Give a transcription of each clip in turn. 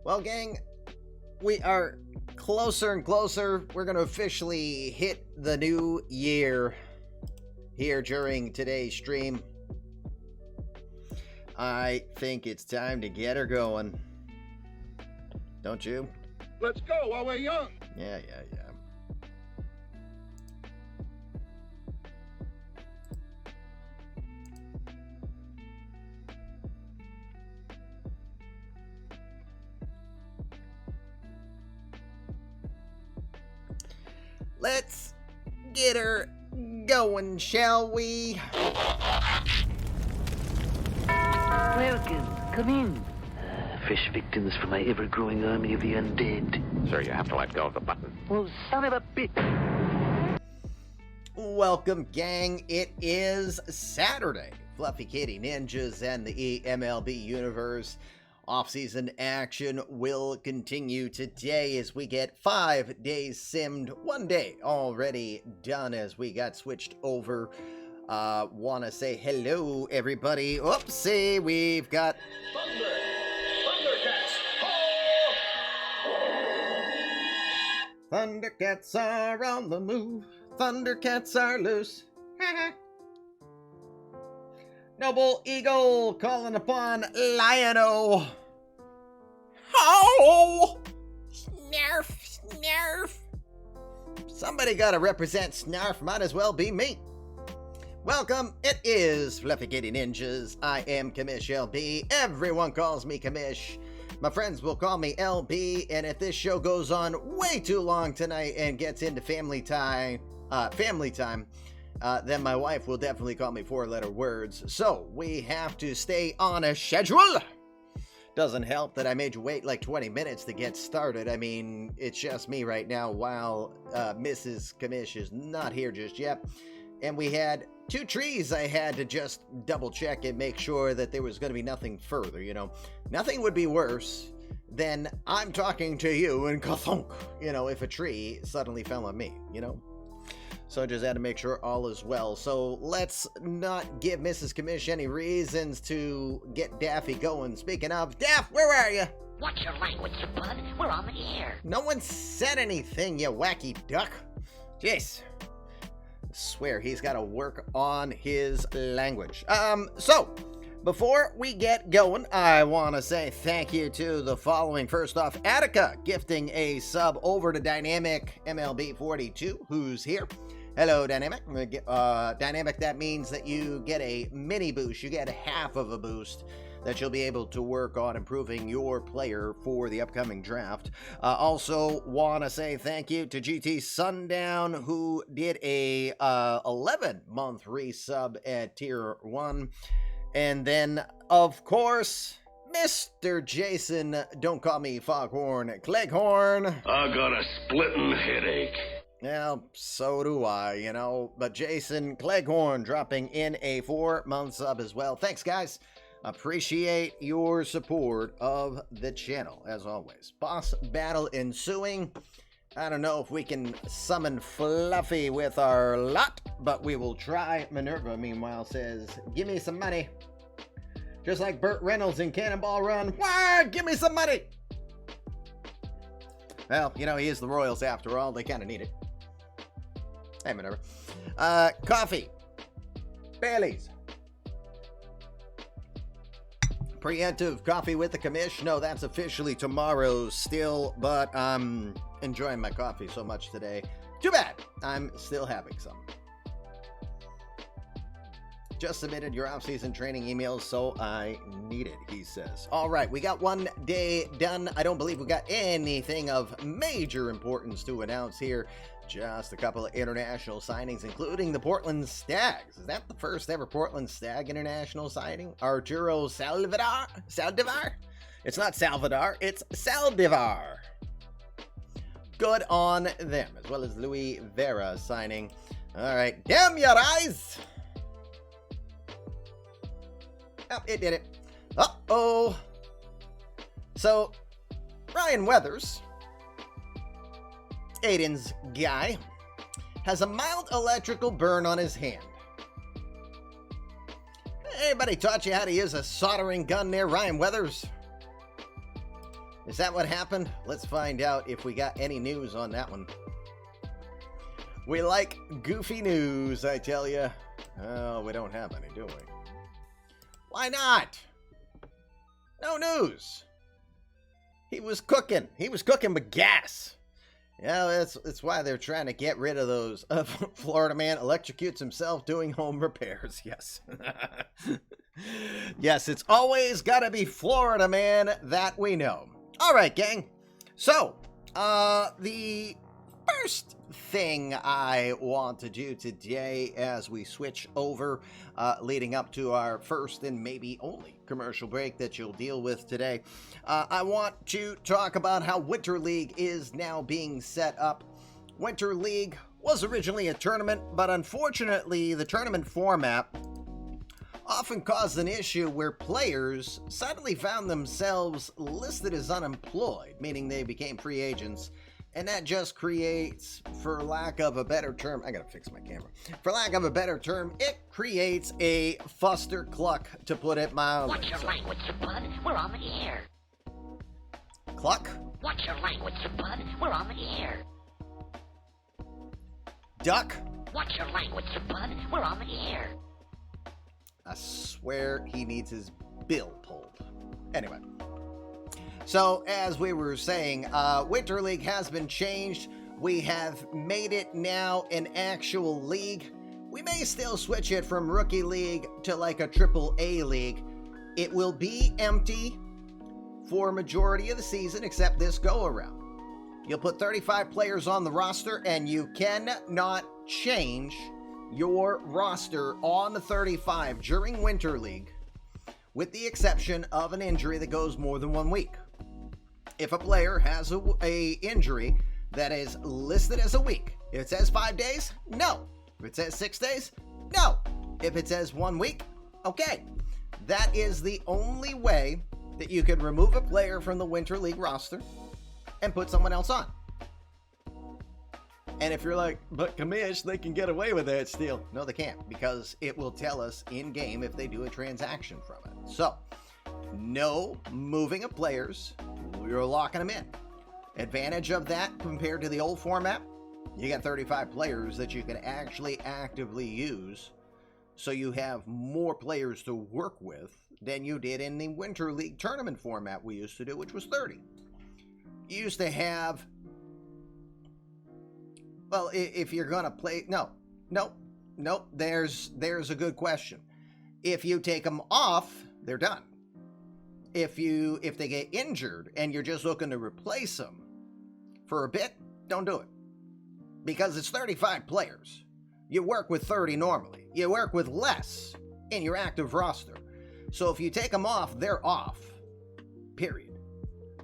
Well, gang, we are closer and closer. We're going to officially hit the new year here during today's stream. I think it's time to get her going. Don't you? Let's go while we're young. Yeah. Let's get her going, shall we? Welcome. Come in. Fresh victims for my ever-growing army of the undead. Sir, you have to let go of the button. Oh, son of a bitch. Welcome, gang. It is Saturday. Fluffy Kitty Ninjas and the eMLB universe. Off-season action will continue today as we get 5 days simmed. 1 day already done as we got switched over. Want to say hello, everybody. Oopsie, we've got... Thundercats are on the move. Thundercats are loose. Noble Eagle calling upon Lion-O. Oh! Snarf. Somebody gotta represent Snarf, might as well be me. Welcome, it is Fluffy Kitty Ninjas. I am Commish LB. Everyone calls me Commish. My friends will call me LB, and if this show goes on way too long tonight and gets into family time, then my wife will definitely call me 4-letter words. So we have to stay on a schedule. Doesn't help that I made you wait like 20 minutes to get started. I mean, it's just me right now while Mrs. Commish is not here just yet. And we had 2 trees I had to just double check and make sure that there was going to be nothing further, you know. Nothing would be worse than I'm talking to you and ka-thunk, you know, if a tree suddenly fell on me, you know. So I just had to make sure all is well. So let's not give Mrs. Commish any reasons to get Daffy going. Speaking of, Daff, where are you? Watch your language, you bud. We're on the air. No one said anything, you wacky duck. Jeez. I swear he's got to work on his language. So before we get going, I want to say thank you to the following. First off, Attica gifting a sub over to Dynamic MLB 42, who's here. Hello, Dynamic. Dynamic, that means that you get a mini boost. You get a half of a boost that you'll be able to work on improving your player for the upcoming draft. Also want to say thank you to GT Sundown, who did a 11-month resub at Tier 1. And then, of course, Mr. Jason, don't call me Foghorn, Cleghorn. I got a splitting headache. Well, so do I, you know. But Jason Cleghorn dropping in a 4-month sub as well. Thanks, guys. Appreciate your support of the channel, as always. Boss battle ensuing. I don't know if we can summon Fluffy with our lot, but we will try. Minerva, meanwhile, says, give me some money. Just like Burt Reynolds in Cannonball Run. Why? Give me some money! Well, you know, he is the Royals after all. They kind of need it. Hey, Minerva. Coffee. Bailey's. Preemptive coffee with the commish. No, that's officially tomorrow still, but I'm enjoying my coffee so much today. Too bad. I'm still having some. Just submitted your off-season training emails, so I need it, he says. All right, we got 1 day done. I don't believe we got anything of major importance to announce here. Just a couple of international signings, including the Portland Stags. Is that the first ever Portland Stag international signing? Arturo Saldivar? It's not Salvador, it's Saldivar. Good on them, as well as Louis Vera signing. All right, damn your eyes! Oh, it did it. Uh-oh. So, Ryan Weathers, Aiden's guy, has a mild electrical burn on his hand. Anybody taught you how to use a soldering gun there, Ryan Weathers? Is that what happened? Let's find out if we got any news on that one. We like goofy news, I tell you. Oh, we don't have any, do we? Why not? No news. He was cooking. He was cooking with gas. Yeah, that's why they're trying to get rid of those. Florida man electrocutes himself doing home repairs. Yes. Yes, it's always got to be Florida man that we know. All right, gang. So, the first thing I want to do today as we switch over, leading up to our first and maybe only commercial break that you'll deal with today, I want to talk about how Winter League is now being set up. Winter League was originally a tournament, but unfortunately the tournament format often caused an issue where players suddenly found themselves listed as unemployed, meaning they became free agents. And that just creates, for lack of a better term, I gotta fix my camera. For lack of a better term, it creates a fuster cluck, to put it mildly. Watch your language, bud. We're on the air. Cluck? Watch your language, bud. We're on the air. Duck? Watch your language, bud. We're on the air. I swear he needs his bill pulled. Anyway. So, as we were saying, Winter League has been changed. We have made it now an actual league. We may still switch it from Rookie League to like a AAA league. It will be empty for a majority of the season, except this go-around. You'll put 35 players on the roster, and you cannot change your roster on the 35 during Winter League, with the exception of an injury that goes more than 1 week. If a player has a injury that is listed as a week, if it says 5 days, no. If it says 6 days, no. If it says 1 week, okay. That is the only way that you can remove a player from the Winter League roster and put someone else on. And if you're like, but Kamish, they can get away with that still. No, they can't, because it will tell us in-game if they do a transaction from it. So, no moving of players. You're locking them in. Advantage of that compared to the old format, you got 35 players that you can actually actively use, so you have more players to work with than you did in the Winter League tournament format we used to do, which was 30. You used to have, well, if you're gonna play, no, there's a good question. If you take them off, they're done. If they get injured and you're just looking to replace them for a bit, don't do it. Because it's 35 players. You work with 30 normally. You work with less in your active roster. So if you take them off, they're off. Period.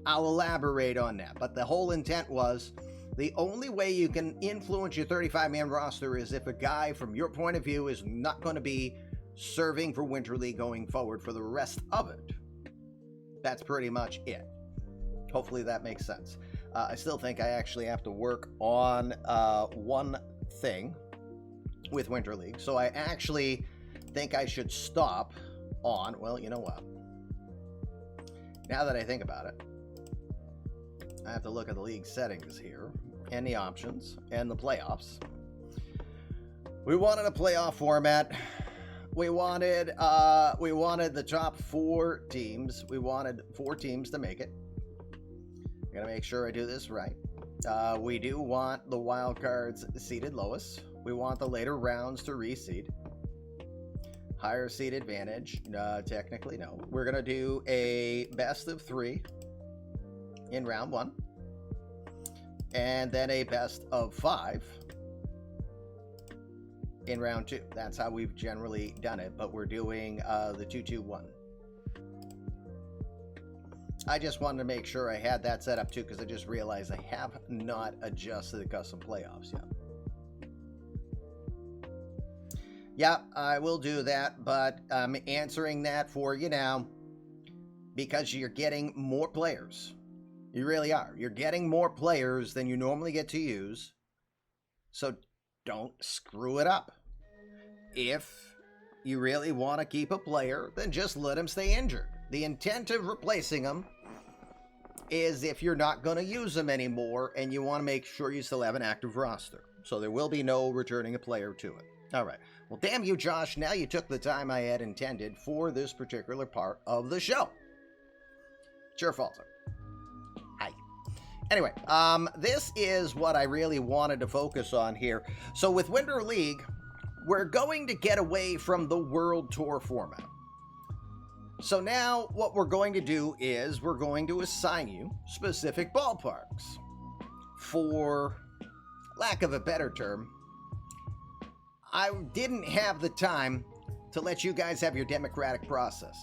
I'll elaborate on that. But the whole intent was, the only way you can influence your 35-man roster is if a guy, from your point of view, is not going to be serving for Winter League going forward for the rest of it. That's pretty much it. Hopefully that makes sense. I still think I actually have to work on one thing with Winter League. So I actually think I should stop on, well, you know what? Now that I think about it, I have to look at the league settings here, and the options, and the playoffs. We wanted a playoff format. We wanted the top 4 teams. We wanted 4 teams to make it. I gotta make sure I do this right. We do want the wild cards seeded lowest. We want the later rounds to reseed. Higher seed advantage. Technically, no. We're gonna do a best of 3 in round 1. And then a best of 5 in round 2. That's how we've generally done it, but we're doing the 2-2-1. I just wanted to make sure I had that set up too, because I just realized I have not adjusted the custom playoffs yet. Yeah, I will do that, but I'm answering that for you now because you're getting more players. You really are. You're getting more players than you normally get to use, so don't screw it up. If you really want to keep a player, then just let him stay injured. The intent of replacing him is if you're not going to use them anymore and you want to make sure you still have an active roster. So there will be no returning a player to it. All right. Well, damn you, Josh. Now you took the time I had intended for this particular part of the show. It's your fault, sir. Hi. Anyway, this is what I really wanted to focus on here. So with Winter League, we're going to get away from the World Tour format. So now what we're going to do is we're going to assign you specific ballparks. For lack of a better term, I didn't have the time to let you guys have your democratic process.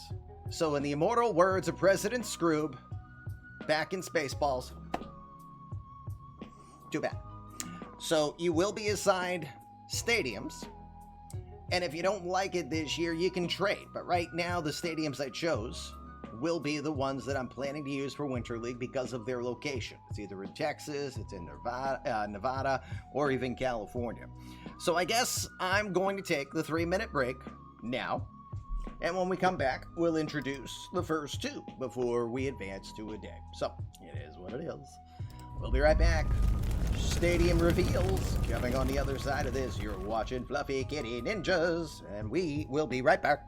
So in the immortal words of President Scroob, back in Spaceballs, too bad. So you will be assigned stadiums. And if you don't like it this year, you can trade. But right now, the stadiums I chose will be the ones that I'm planning to use for Winter League because of their location. It's either in Texas, it's in Nevada, or even California. So I guess I'm going to take the 3-minute break now. And when we come back, we'll introduce the first two before we advance to a day. So it is what it is. We'll be right back. Stadium reveals coming on the other side of this. You're watching Fluffy Kitty Ninjas, and we will be right back.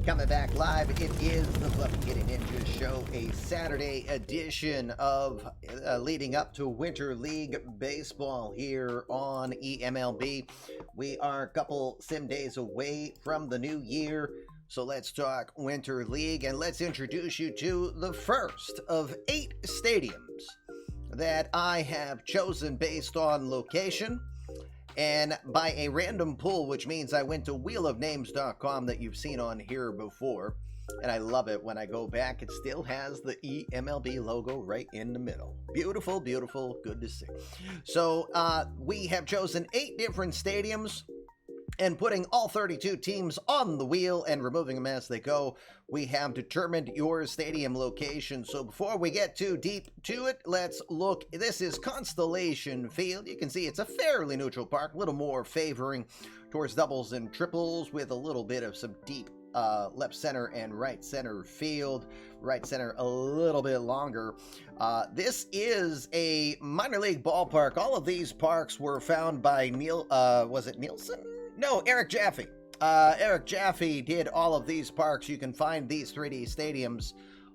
Coming back live, it is the Fluffy Kitty Ninjas show, a Saturday edition of leading up to Winter League Baseball here on eMLB. We are a couple sim days away from the new year, so let's talk Winter League, and let's introduce you to the first of 8 stadiums that I have chosen based on location and by a random pull, which means I went to wheelofnames.com that you've seen on here before, and I love it. When I go back, it still has the eMLB logo right in the middle. Beautiful, beautiful, good to see. So we have chosen 8 different stadiums, and putting all 32 teams on the wheel and removing them as they go, we have determined your stadium location. So before we get too deep to it, let's look. This is Constellation Field. You can see it's a fairly neutral park, a little more favoring towards doubles and triples with a little bit of some deep left center and right center field. Right center a little bit longer. This is a minor league ballpark. All of these parks were found by was it Nielsen? No, Eric Jaffe. Eric Jaffe did all of these parks. You can find these 3D stadiums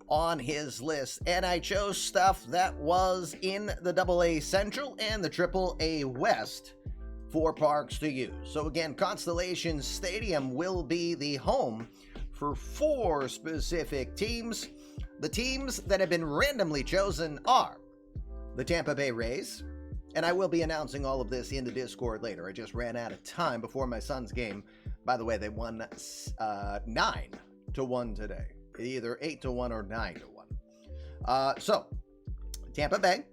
on his list. And I chose stuff that was in the AA Central and the AAA West for parks to use. So again, Constellation Stadium will be the home for 4 specific teams. The teams that have been randomly chosen are the Tampa Bay Rays, and I will be announcing all of this in the Discord later. I just ran out of time before my son's game. By the way, they won 9-1 today. Either 8-1 or 9-1. So, Tampa Bay,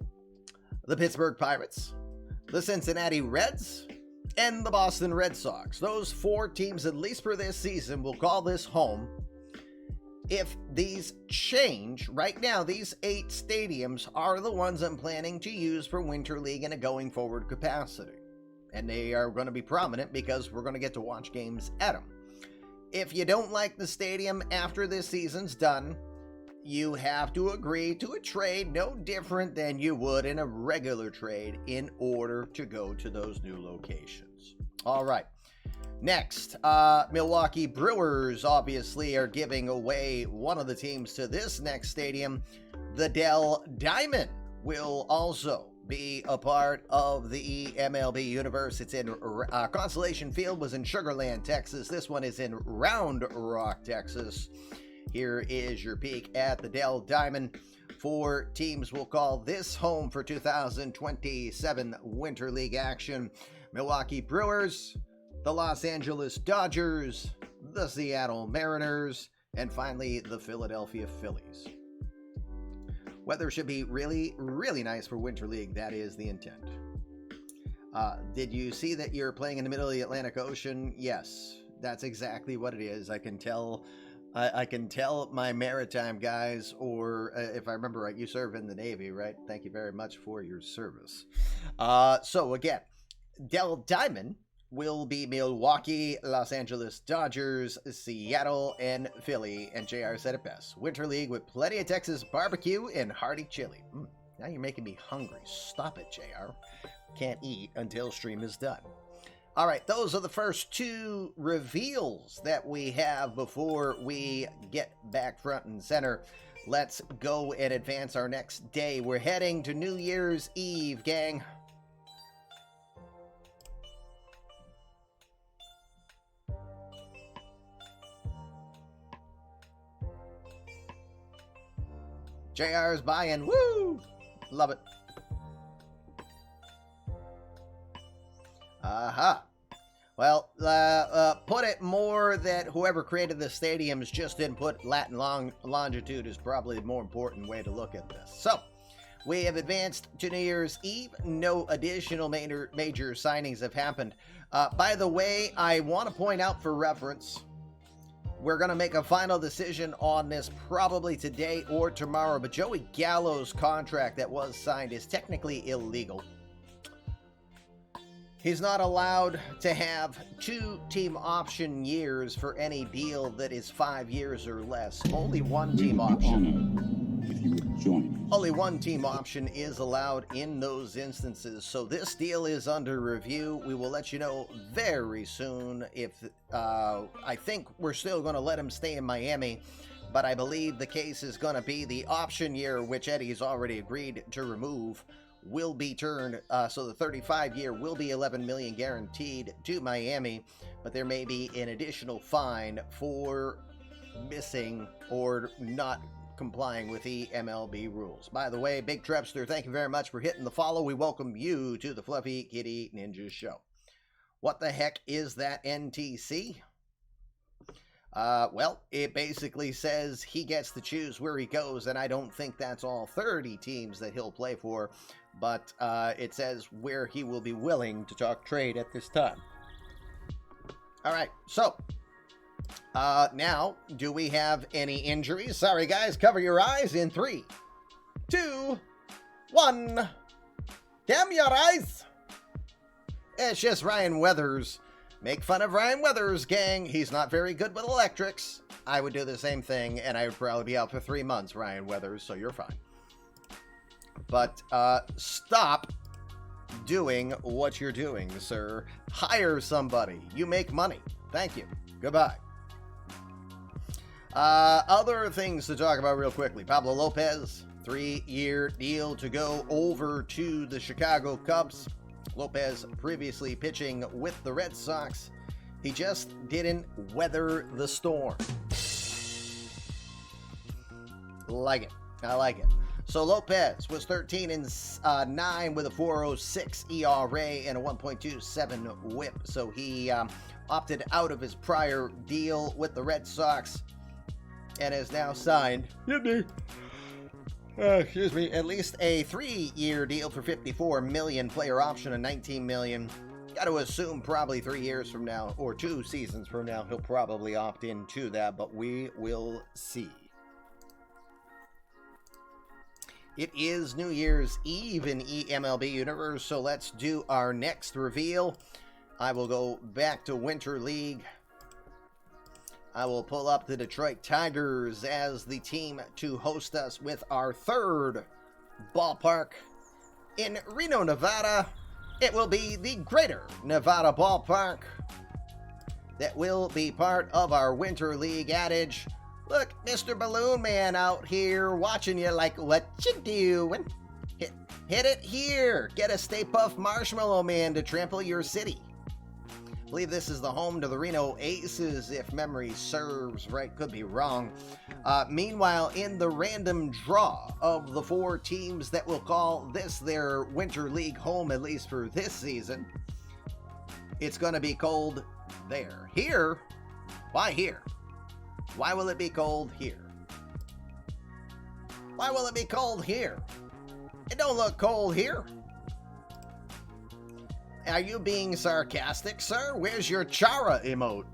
the Pittsburgh Pirates, the Cincinnati Reds, and the Boston Red Sox. Those 4 teams, at least for this season, will call this home. If these change, right now, these 8 stadiums are the ones I'm planning to use for Winter League in a going forward capacity. And they are going to be prominent because we're going to get to watch games at them. If you don't like the stadium after this season's done, you have to agree to a trade no different than you would in a regular trade in order to go to those new locations. All right. Next, Milwaukee Brewers obviously are giving away one of the teams to this next stadium. The Dell Diamond will also be a part of the eMLB universe. It's in Constellation Field was in Sugar Land, Texas. This one is in Round Rock, Texas. Here is your peek at the Dell Diamond. 4 teams will call this home for 2027 Winter League action. Milwaukee Brewers, the Los Angeles Dodgers, the Seattle Mariners, and finally the Philadelphia Phillies. Weather should be really, really nice for Winter League. That is the intent. Did you see that you're playing in the middle of the Atlantic Ocean? Yes, that's exactly what it is. I can tell my maritime guys, or if I remember right, you serve in the Navy, right? Thank you very much for your service. So again, Dell Diamond will be Milwaukee, Los Angeles Dodgers, Seattle, and Philly. And JR said it best. Winter League with plenty of Texas barbecue and hearty chili. Now you're making me hungry. Stop it, JR. Can't eat until stream is done. All right, those are the first two reveals that we have before we get back front and center. Let's go and advance our next day. We're heading to New Year's Eve, gang. JR's buying. Woo! Love it. Aha. Well, put it more that whoever created the stadiums just didn't put Latin longitude is probably the more important way to look at this. So, we have advanced to New Year's Eve. No additional major signings have happened. By the way, I want to point out for reference, we're going to make a final decision on this probably today or tomorrow, but Joey Gallo's contract that was signed is technically illegal. He's not allowed to have 2 team option years for any deal that is 5 years or less. Only one team option. If you would join. Only one team option is allowed in those instances. So this deal is under review. We will let you know very soon if I think we're still going to let him stay in Miami, but I believe the case is going to be the option year, which Eddie's already agreed to remove, will be turned, so the 35-year will be $11 million guaranteed to Miami, but there may be an additional fine for missing or not complying with eMLB rules. By the way, Big Trepster, thank you very much for hitting the follow. We welcome you to the Fluffy Kitty Ninja Show. What the heck is that NTC? Well, it basically says he gets to choose where he goes, and I don't think that's all 30 teams that he'll play for, but it says where he will be willing to talk trade at this time. All right, so now, do we have any injuries? Sorry, guys, cover your eyes in 3, 2, 1. Damn your eyes! It's just Ryan Weathers. Make fun of Ryan Weathers, gang. He's not very good with electrics. I would do the same thing, and I would probably be out for 3 months, Ryan Weathers, so you're fine. But stop doing what you're doing, sir. Hire somebody. You make money. Thank you. Goodbye. Other things to talk about real quickly. Pablo Lopez, 3-year deal to go over to the Chicago Cubs. Lopez previously pitching with the Red Sox. He just didn't weather the storm. Like it. I like it. So Lopez was 13-9 with a 4.06 ERA and a 1.27 WHIP. So he opted out of his prior deal with the Red Sox and is now signed. Excuse me, at least a 3-year deal for $54 million, player option of $19 million. Got to assume probably 3 years from now, or 2 seasons from now, he'll probably opt into that, but we will see. It is New Year's Eve in eMLB Universe, so let's do our next reveal. I will go back to Winter League. I will pull up the Detroit Tigers as the team to host us with our 3rd ballpark in Reno, Nevada. It will be the Greater Nevada Ballpark that will be part of our Winter League adage. Look, Mr. Balloon Man out here watching you like, what you doing? Hit it here. Get a Stay Puft Marshmallow Man to trample your city. I believe this is the home to the Reno Aces, if memory serves right. Could be wrong. Meanwhile, in the random draw of the 4 teams that will call this their Winter League home, at least for this season, it's going to be cold there. Here? Why here? Why will it be cold here? Why will it be cold here? It don't look cold here. Are you being sarcastic, sir? Where's your Chara emote?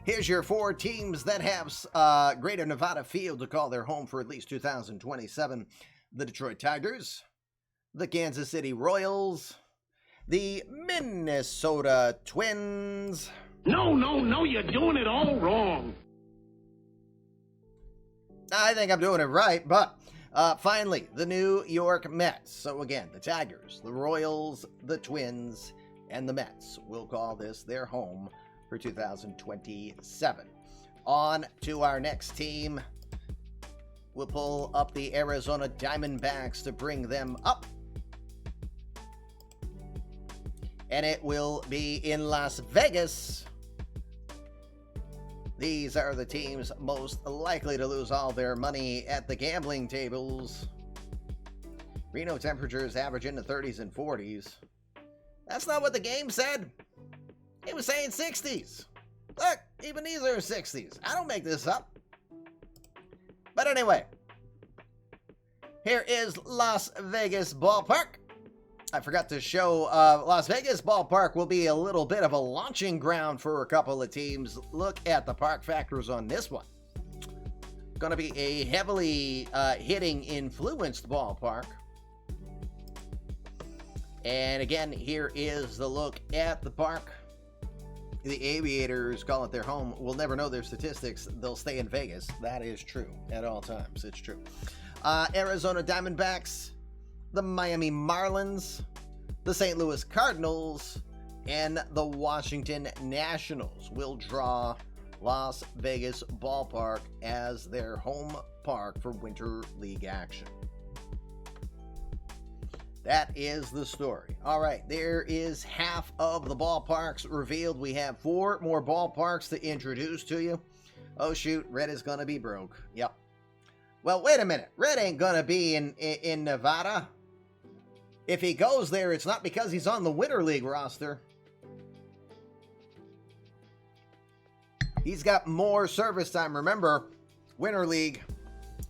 Here's your 4 teams that have Greater Nevada Field to call their home for at least 2027. The Detroit Tigers, the Kansas City Royals, the Minnesota Twins. No, you're doing it all wrong. I think I'm doing it right, but finally, the New York Mets. So again, the Tigers, the Royals, the Twins, and the Mets will call this their home for 2027. On to our next team. We'll pull up the Arizona Diamondbacks to bring them up. And it will be in Las Vegas. These are the teams most likely to lose all their money at the gambling tables. Reno temperatures average in the 30s and 40s. That's not what the game said. It was saying 60s. Look, even these are 60s. I don't make this up. But anyway, here is Las Vegas Ballpark. I forgot to show Las Vegas Ballpark will be a little bit of a launching ground for a couple of teams. Look at the park factors on this one. Going to be a heavily hitting influenced ballpark. And again, here is the look at the park. The Aviators call it their home. We'll never know their statistics. They'll stay in Vegas. That is true at all times. It's true. Arizona Diamondbacks, the Miami Marlins, the St. Louis Cardinals, and the Washington Nationals will draw Las Vegas Ballpark as their home park for Winter League action. That is the story. All right, there is half of the ballparks revealed. We have 4 more ballparks to introduce to you. Oh, shoot, Red is going to be broke. Yep. Well, wait a minute. Red ain't going to be in Nevada. If he goes there, it's not because he's on the Winter League roster. He's got more service time. Remember, Winter League,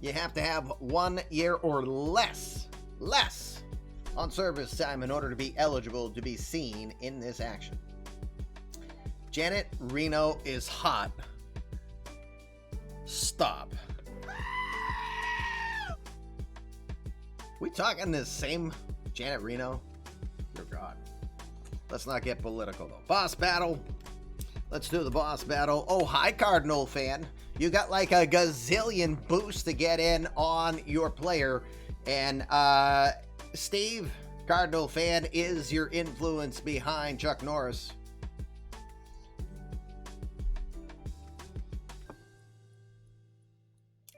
you have to have 1 year or less on service time in order to be eligible to be seen in this action. Janet Reno is hot. Stop. We talking the same Janet Reno? Dear God. Let's not get political though. Boss battle. Let's do the boss battle. Oh, hi, Cardinal fan. You got like a gazillion boosts to get in on your player. And Steve, Cardinal fan, is your influence behind Chuck Norris.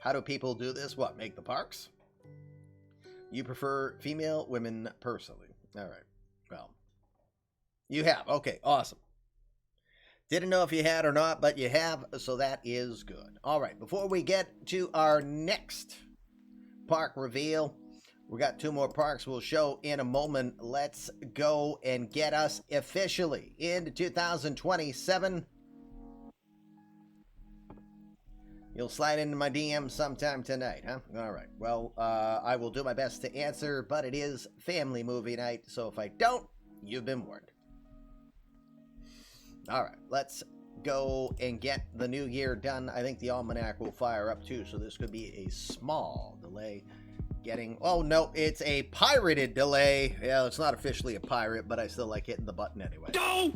How do people do this? What, make the parks? You prefer female, women, personally. All right. Well, you have. Okay, awesome. Didn't know if you had or not, but you have, so that is good. All right, before we get to our next park reveal, we got 2 more parks we'll show in a moment. Let's go and get us officially into 2027. You'll slide into my DM sometime tonight, huh? All right. Well, I will do my best to answer, but it is family movie night, so if I don't, you've been warned. All right, let's go and get the new year done. I think the almanac will fire up too, so this could be a small delay getting... Oh, no, it's a pirated delay. Yeah, it's not officially a pirate, but I still like hitting the button anyway. Go!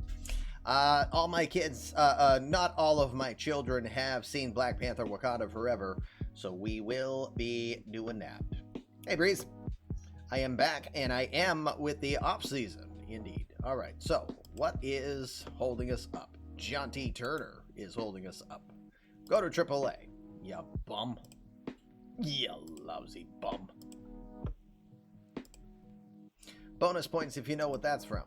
All my kids, not all of my children have seen Black Panther Wakanda Forever, so we will be doing that. Hey, Breeze. I am back, and I am with the off-season, indeed. All right, so what is holding us up? John T. Turner is holding us up. Go to AAA, you bum. You lousy bum. Bonus points if you know what that's from.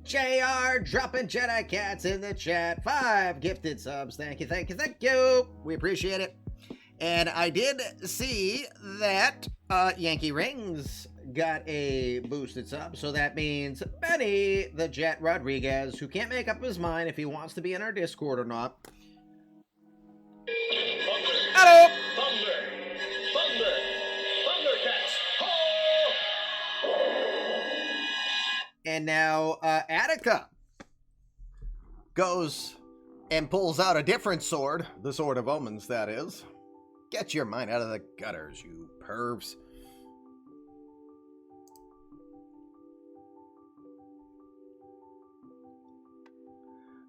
JR dropping Jedi Cats in the chat. 5 gifted subs. Thank you, thank you, thank you. We appreciate it. And I did see that Yankee Rings got a boosted sub. So that means Benny the Jet Rodriguez, who can't make up his mind if he wants to be in our Discord or not. Hello! And now Attica goes and pulls out a different sword, the Sword of Omens, that is. Get your mind out of the gutters, you pervs.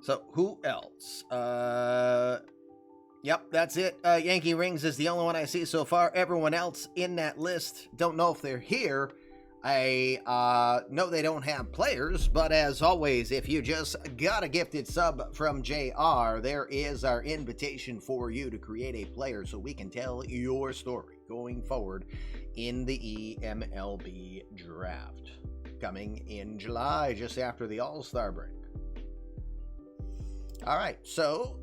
So, who else? Yep, that's it. Yankee Rings is the only one I see so far. Everyone else in that list, don't know if they're here. I know they don't have players, but as always, if you just got a gifted sub from JR, there is our invitation for you to create a player so we can tell your story going forward in the eMLB draft. Coming in July, just after the All-Star break. All right, so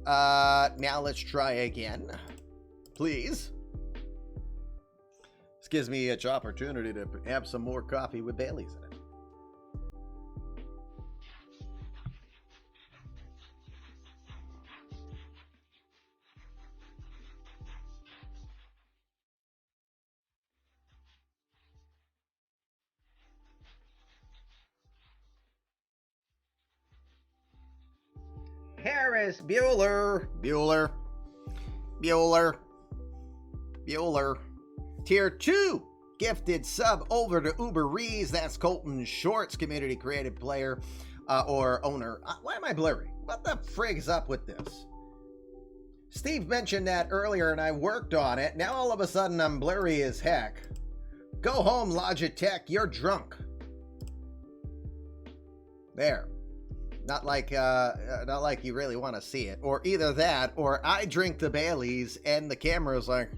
now let's try again, please. This gives me an opportunity to have some more coffee with Bailey's in it. Harris, Bueller. Tier 2 gifted sub over to Uber Rees. That's Colton Shorts, community created player or owner. Why am I blurry? What the frig is up with this? Steve mentioned that earlier and I worked on it. Now all of a sudden I'm blurry as heck. Go home, Logitech. You're drunk. There. Not like you really want to see it. Or either that, or I drink the Baileys and the camera's like...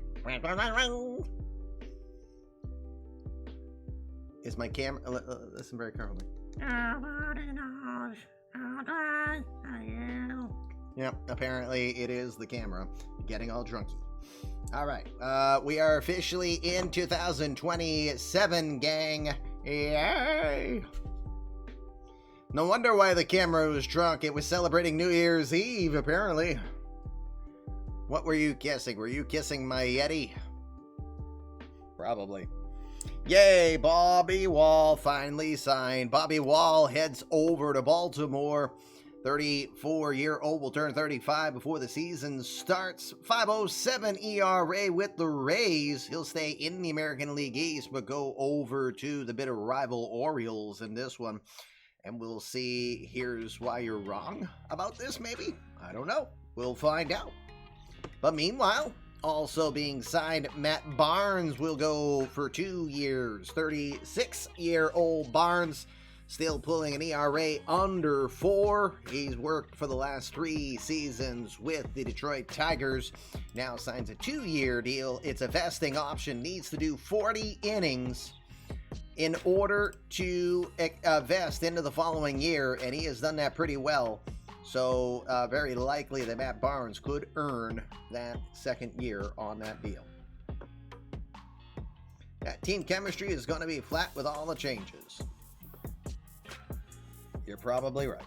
Is my camera... Listen very carefully. Nobody knows how drunk I am. Yep, apparently it is the camera getting all drunky. All right, we are officially in 2027, gang. Yay! No wonder why the camera was drunk. It was celebrating New Year's Eve, apparently. What were you kissing? Were you kissing my Yeti? Probably. Yay, Bobby Wall finally signed. Bobby Wall heads over to Baltimore. 34-year-old will turn 35 before the season starts. 5.07 ERA with the Rays. He'll stay in the American League East, but go over to the bitter rival Orioles in this one. And we'll see, here's why you're wrong about this, maybe? I don't know. We'll find out. But meanwhile, also being signed, Matt Barnes will go for 2 years. 36-year-old Barnes, still pulling an ERA under 4. He's worked for the last 3 seasons with the Detroit Tigers. Now signs a 2-year deal. It's a vesting option. Needs to do 40 innings in order to vest into the following year, and he has done that pretty well. So very likely that Matt Barnes could earn that second year on that deal. That team chemistry is going to be flat with all the changes. You're probably right.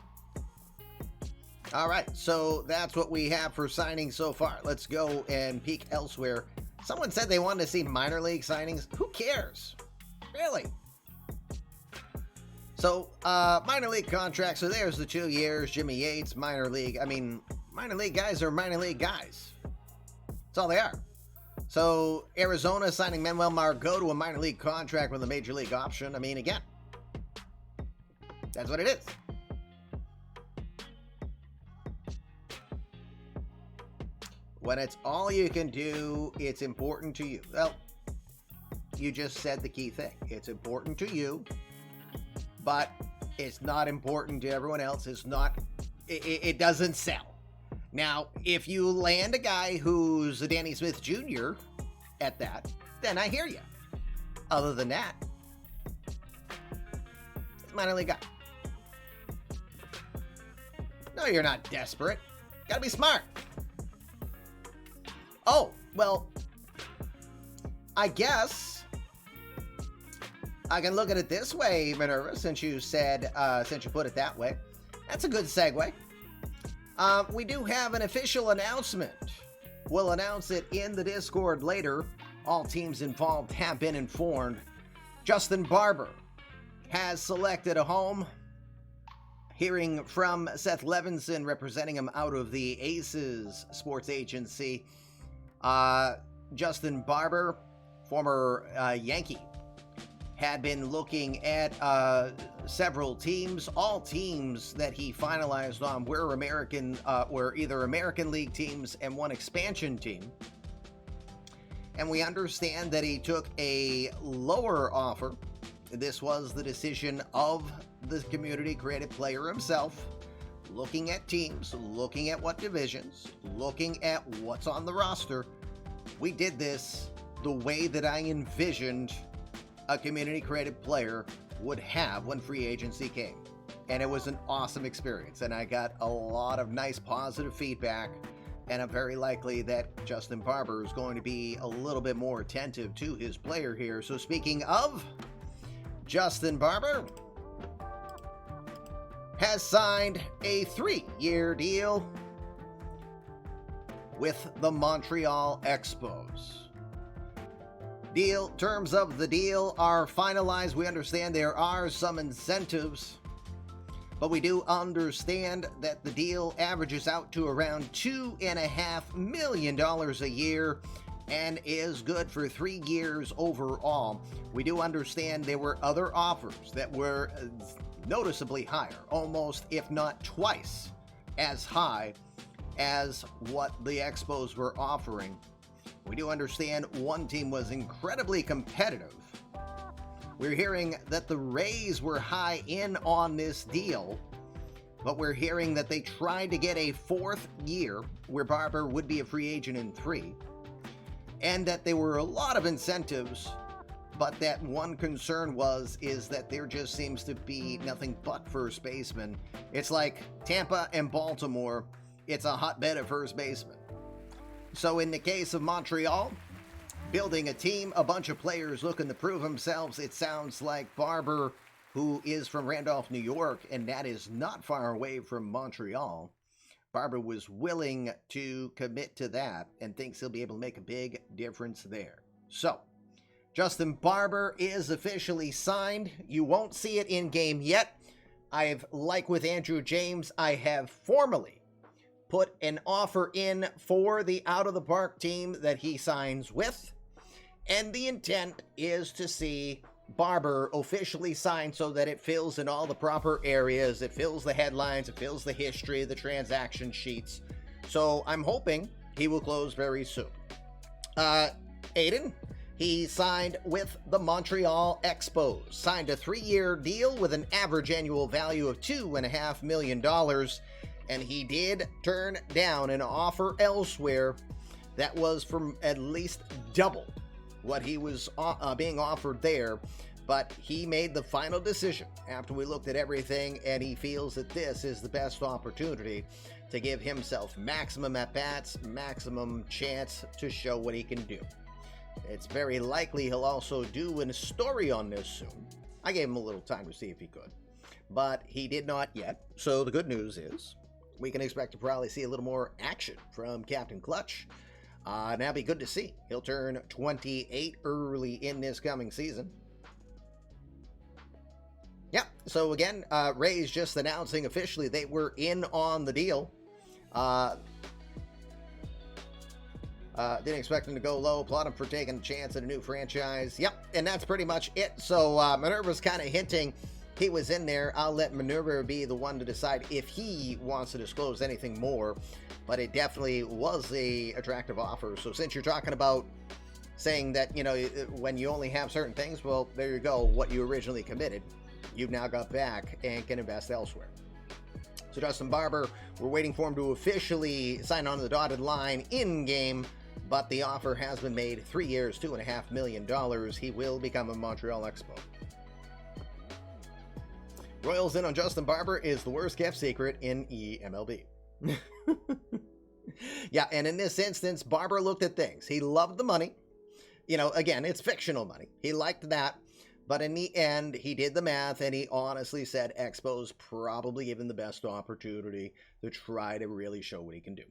All right, so that's what we have for signings so far. Let's go and peek elsewhere. Someone said they wanted to see minor league signings. Who cares? Really? So, minor league contracts. So there's the 2 years. Jimmy Yates, minor league. I mean, minor league guys are minor league guys. That's all they are. So, Arizona signing Manuel Margot to a minor league contract with a major league option. I mean, again, that's what it is. When it's all you can do, it's important to you. Well, you just said the key thing. It's important to you, but it's not important to everyone else. It's not, it doesn't sell. Now, if you land a guy who's a Danny Smith Jr. at that, then I hear you. Other than that, it's a minor league guy. No, you're not desperate. Gotta be smart. Oh, well, I guess I can look at it this way, Minerva, since you said, since you put it that way. That's a good segue. We do have an official announcement. We'll announce it in the Discord later. All teams involved have been informed. Justin Barber has selected a home hearing from Seth Levinson, representing him out of the Aces sports agency. Justin Barber, former Yankee, had been looking at several teams. All teams that he finalized on were either American League teams and one expansion team. And we understand that he took a lower offer. This was the decision of the community creative player himself, looking at teams, looking at what divisions, looking at what's on the roster. We did this the way that I envisioned a community creative player would have when free agency came. And it was an awesome experience. And I got a lot of nice positive feedback. And I'm very likely that Justin Barber is going to be a little bit more attentive to his player here. So speaking of, Justin Barber has signed a 3-year deal with the Montreal Expos. Terms of the deal are finalized. We understand there are some incentives, but we do understand that the deal averages out to around $2.5 million a year and is good for 3 years overall. We do understand there were other offers that were noticeably higher, almost if not twice as high as what the Expos were offering. We do understand one team was incredibly competitive. We're hearing that the Rays were high in on this deal, but we're hearing that they tried to get a 4th year where Barber would be a free agent in 3, and that there were a lot of incentives, but that one concern is that there just seems to be nothing but first basemen. It's like Tampa and Baltimore, it's a hotbed of first basemen. So in the case of Montreal, building a team, a bunch of players looking to prove themselves, it sounds like Barber, who is from Randolph, New York, and that is not far away from Montreal, Barber was willing to commit to that and thinks he'll be able to make a big difference there. So, Justin Barber is officially signed. You won't see it in game yet. Like with Andrew James, I have formally put an offer in for the out-of-the-park team that he signs with, and the intent is to see Barber officially signed so that it fills in all the proper areas, it fills the headlines, it fills the history, the transaction sheets. So I'm hoping he will close very soon. Aiden, he signed with the Montreal Expos, signed a 3-year deal with an average annual value of $2.5 million, and he did turn down an offer elsewhere that was from at least double what he was being offered there. But he made the final decision after we looked at everything, and he feels that this is the best opportunity to give himself maximum at-bats, maximum chance to show what he can do. It's very likely he'll also do a story on this soon. I gave him a little time to see if he could, but he did not yet. So the good news is we can expect to probably see a little more action from Captain Clutch. And that'll be good to see. He'll turn 28 early in this coming season. Yeah, so again, Rays just announcing officially they were in on the deal. Didn't expect him to go low. Applaud him for taking a chance at a new franchise. Yep, and that's pretty much it. So Minerva's kind of hinting he was in there. I'll let Minerva be the one to decide if he wants to disclose anything more. But it definitely was a attractive offer. So since you're talking about saying that, you know, when you only have certain things, well, there you go. What you originally committed, you've now got back and can invest elsewhere. So Justin Barber, we're waiting for him to officially sign on the dotted line in-game, but the offer has been made. 3 years, $2.5 million. He will become a Montreal Expo. Royals in on Justin Barber is the worst kept secret in eMLB. Yeah, and in this instance, Barber looked at things. He loved the money. You know, again, it's fictional money. He liked that. But in the end, he did the math, and he honestly said Expos probably give him the best opportunity to try to really show what he can do.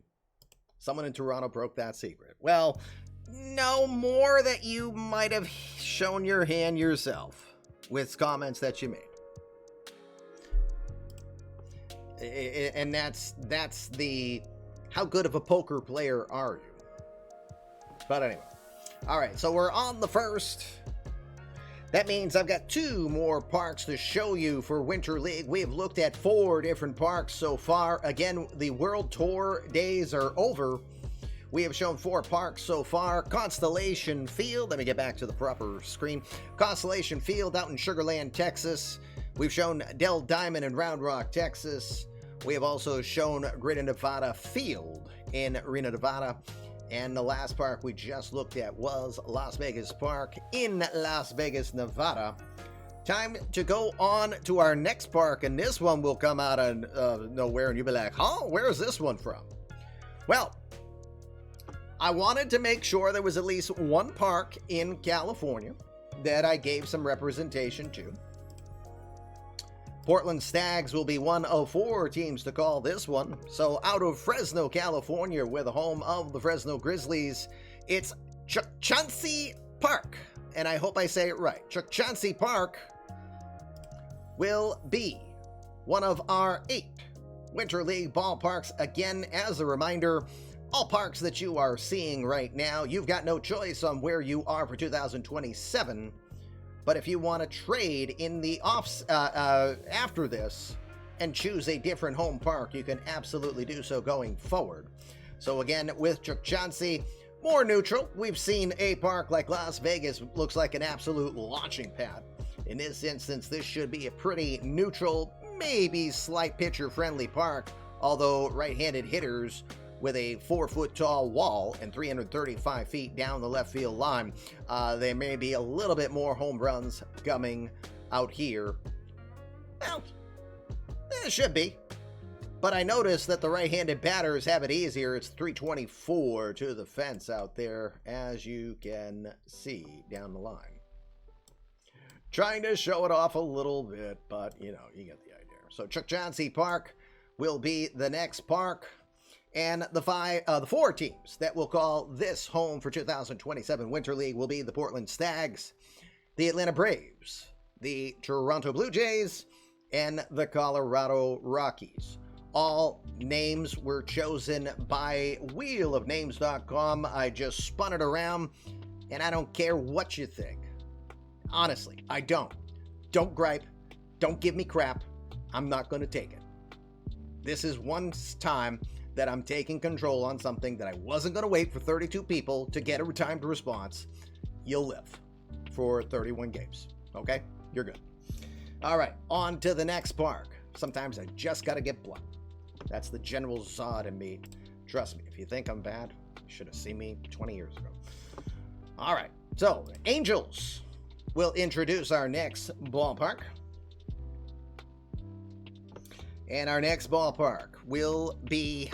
Someone in Toronto broke that secret. Well, no more that you might have shown your hand yourself with comments that you made. And that's the how good of a poker player are you? But anyway. All right, so we're on the first. That means I've got 2 more parks to show you for Winter League. We have looked at 4 different parks so far. Again, the World Tour days are over. We have shown 4 parks so far. Constellation Field. Let me get back to the proper screen. Constellation Field out in Sugar Land, Texas. We've shown Del Diamond in Round Rock, Texas. We have also shown Greater Nevada Field in Reno, Nevada. And the last park we just looked at was Las Vegas Park in Las Vegas, Nevada. Time to go on to our next park, and this one will come out of nowhere, and you'll be like, huh? Where is this one from? Well, I wanted to make sure there was at least one park in California that I gave some representation to. Portland Stags will be one of 4 teams to call this one. So out of Fresno, California, where the home of the Fresno Grizzlies, it's Chukchansi Park. And I hope I say it right. Chukchansi Park will be one of our 8 Winter League ballparks. Again, as a reminder, all parks that you are seeing right now, you've got no choice on where you are for 2027. But if you want to trade in the after this and choose a different home park, you can absolutely do so going forward. So again, with Chukchansi, more neutral. We've seen a park like Las Vegas looks like an absolute launching pad. In this instance, this should be a pretty neutral, maybe slight pitcher-friendly park, although right-handed hitters with a 4-foot-tall wall and 335 feet down the left field line, there may be a little bit more home runs coming out here. Well, there should be. But I noticed that the right-handed batters have it easier. It's 324 to the fence out there, as you can see down the line. Trying to show it off a little bit, but, you know, you get the idea. So Chukchansi Park will be the next park. And the 4 teams that will call this home for 2027 Winter League will be the Portland Stags, the Atlanta Braves, the Toronto Blue Jays, and the Colorado Rockies. All names were chosen by wheelofnames.com. I just spun it around, and I don't care what you think. Honestly, I don't. Don't gripe. Don't give me crap. I'm not going to take it. This is one time that I'm taking control on something that I wasn't going to wait for 32 people to get a timed response. You'll live for 31 games. Okay? You're good. All right, on to the next park. Sometimes I just got to get blunt. That's the General Zod in me. Trust me, if you think I'm bad, you should have seen me 20 years ago. All right, so Angels will introduce our next ballpark. And our next ballpark will be...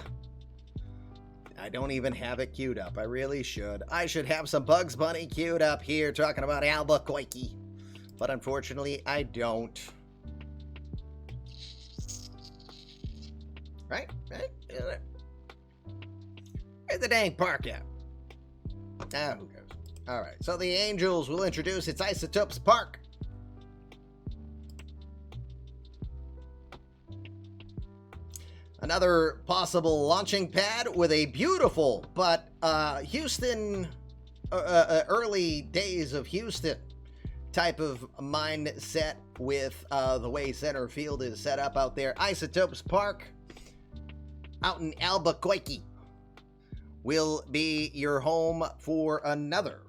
I don't even have it queued up. I really should. I should have some Bugs Bunny queued up here talking about Albuquerque. But unfortunately, I don't. Right? Where's the dang park at? Ah, who cares? All right. So the Angels will introduce its Isotopes Park. Another possible launching pad with a beautiful, but Houston, early days of Houston type of mindset with the way center field is set up out there. Isotopes Park out in Albuquerque will be your home for another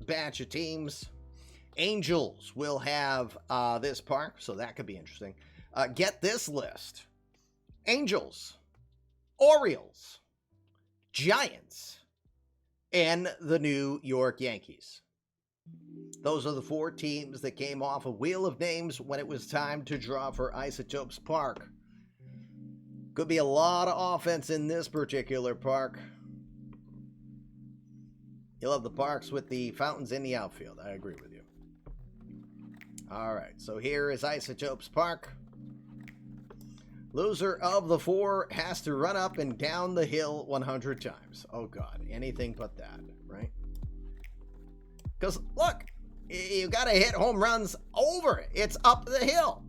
batch of teams. Angels will have this park, so that could be interesting. Get this list. Angels, Orioles, Giants, and the New York Yankees. Those are the 4 teams that came off a wheel of names when it was time to draw for Isotopes Park. Could be a lot of offense in this particular park. You'll have the parks with the fountains in the outfield. I agree with you. All right, so here is Isotopes Park. Loser of the 4 has to run up and down the hill 100 times. Oh, God. Anything but that, right? Because, look, you got to hit home runs over it. It's up the hill.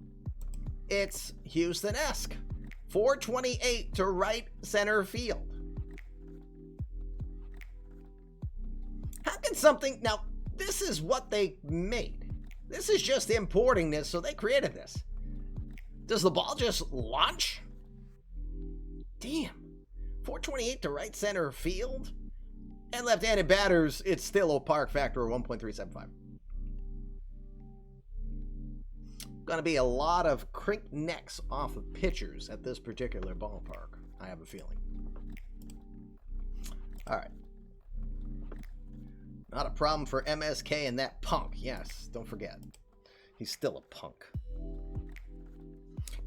It's Houston-esque. 428 to right center field. How can something... Now, this is what they made. This is just importing this, so they created this. Does the ball just launch? Damn. 428 to right center field? And left-handed batters, it's still a park factor of 1.375. Going to be a lot of crinked necks off of pitchers at this particular ballpark, I have a feeling. All right. Not a problem for MSK and that punk. Yes, don't forget. He's still a punk.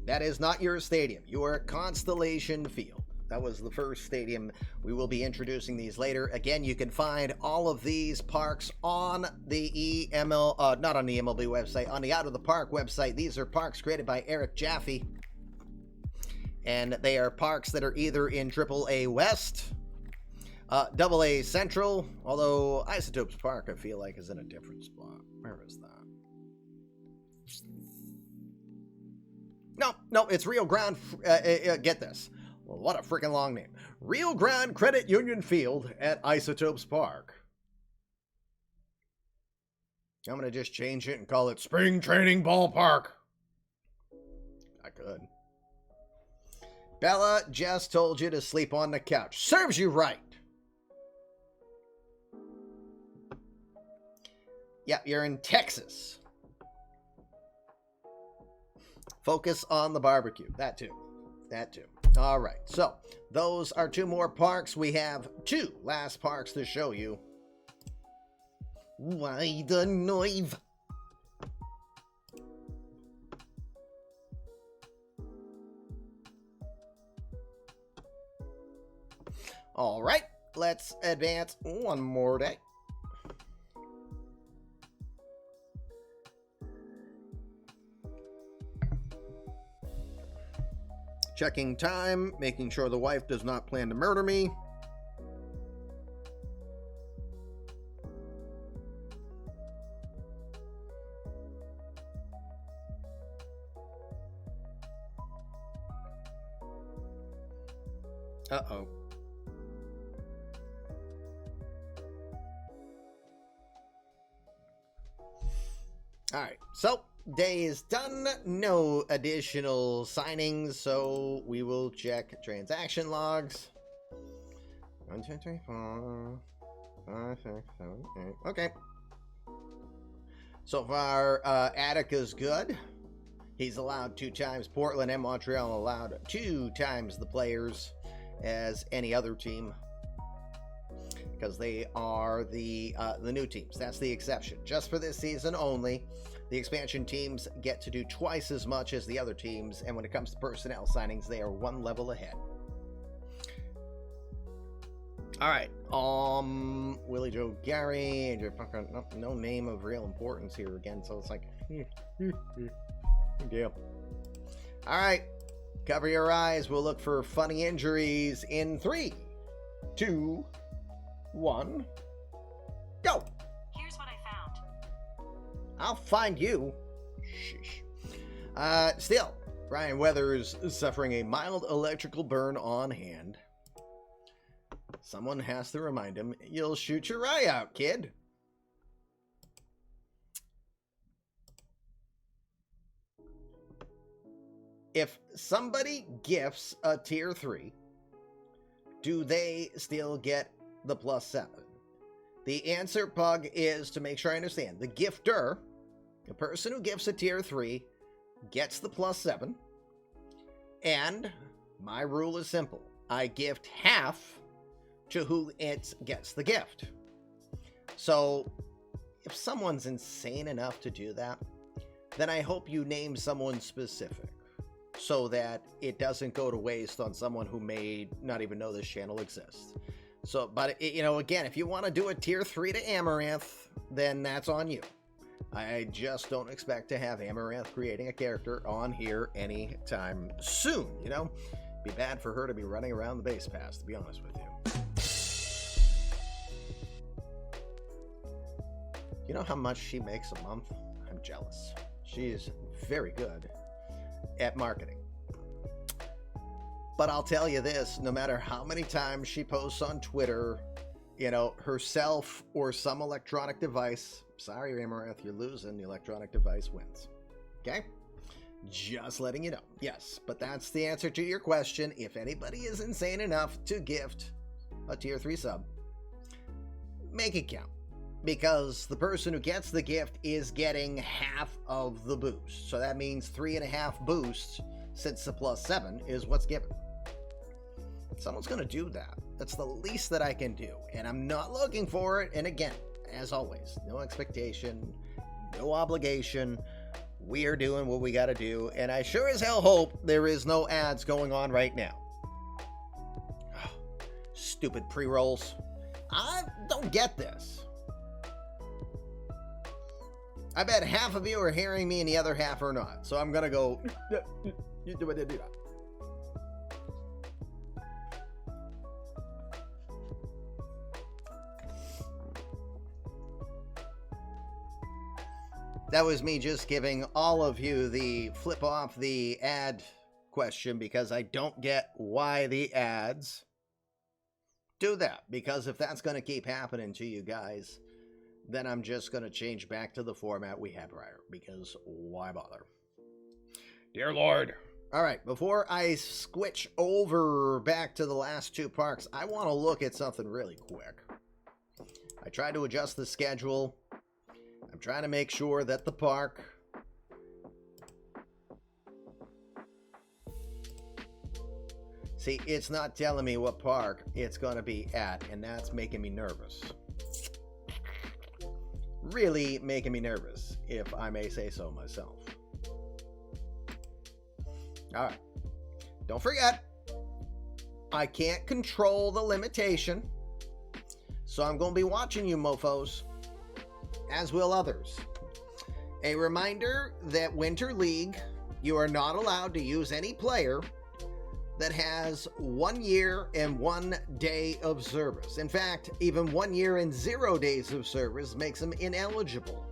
That is not your stadium. You are at Constellation Field. That was the first stadium. We will be introducing these later. Again, you can find all of these parks on the not on the eMLB website, on the Out of the Park website. These are parks created by Eric Jaffe. And they are parks that are either in AAA West, AA Central, although Isotopes Park, I feel like, is in a different spot. Where is that? No, it's Rio Grande. Get this. Well, what a freaking long name. Rio Grande Credit Union Field at Isotopes Park. I'm going to just change it and call it Spring Training Ballpark. I could. Bella just told you to sleep on the couch. Serves you right. Yep, you're in Texas. Focus on the barbecue. That too. All right, so those are two more parks. We have two last parks to show you. Why the noise? All right, let's advance one more day. Checking time, making sure the wife does not plan to murder me. Uh-oh. All right, so day is done. No additional signings, so we will check transaction logs. 1, 2, 3, 4, 5, 6, 7, 8. Okay. So far, Attica's good. He's allowed 2 times. Portland and Montreal allowed 2 times the players as any other team, because they are the new teams. That's the exception. Just for this season only, the expansion teams get to do twice as much as the other teams, and when it comes to personnel signings, they are 1 level ahead. All right, Willie Joe Gary, and no name of real importance here again, so it's like, deal. All right, cover your eyes. We'll look for funny injuries in 3, 2, 1, go. Here's what I found. I'll find you. Sheesh. Still, Ryan Weathers is suffering a mild electrical burn on hand. Someone has to remind him, you'll shoot your eye out, kid. If somebody gifts a tier 3, do they still get the +7? The answer, Pug, is, to make sure I understand, the gifter, the person who gifts a tier 3, gets the +7. And my rule is simple. I gift half to who it gets the gift. So if someone's insane enough to do that, then I hope you name someone specific, so that it doesn't go to waste on someone who may not even know this channel exists. So, but, you know, again, if you want to do a tier 3 to Amaranth, then that's on you. I just don't expect to have Amaranth creating a character on here anytime soon, you know? Be bad for her to be running around the base pass, to be honest with you. You know how much she makes a month? I'm jealous. She is very good at marketing. But I'll tell you this, no matter how many times she posts on Twitter, you know, herself or some electronic device, sorry, Amaranth, you're losing, the electronic device wins. Okay? Just letting you know. Yes, but that's the answer to your question. If anybody is insane enough to gift a tier 3 sub, make it count. Because the person who gets the gift is getting half of the boost. So that means 3.5 boosts, since the +7 is what's given. Someone's going to do that. That's the least that I can do. And I'm not looking for it. And again, as always, no expectation, no obligation. We are doing what we got to do. And I sure as hell hope there is no ads going on right now. Oh, stupid pre-rolls. I don't get this. I bet half of you are hearing me and the other half are not. So I'm going to go, you do it, do that. That was me just giving all of you the flip off the ad question because I don't get why the ads do that. Because if that's going to keep happening to you guys, then I'm just going to change back to the format we had prior. Because why bother? Dear Lord. All right, before I switch over back to the last two parks, I want to look at something really quick. I tried to adjust the schedule. I'm trying to make sure that the park see, it's not telling me what park it's going to be at, and that's making me nervous. Really making me nervous, if I may say so myself. All right. Don't forget, I can't control the limitation, so I'm going to be watching you mofos. As will others. A reminder that Winter League, you are not allowed to use any player that has 1 year and 1 day of service. In fact, even 1 year and 0 days of service makes them ineligible.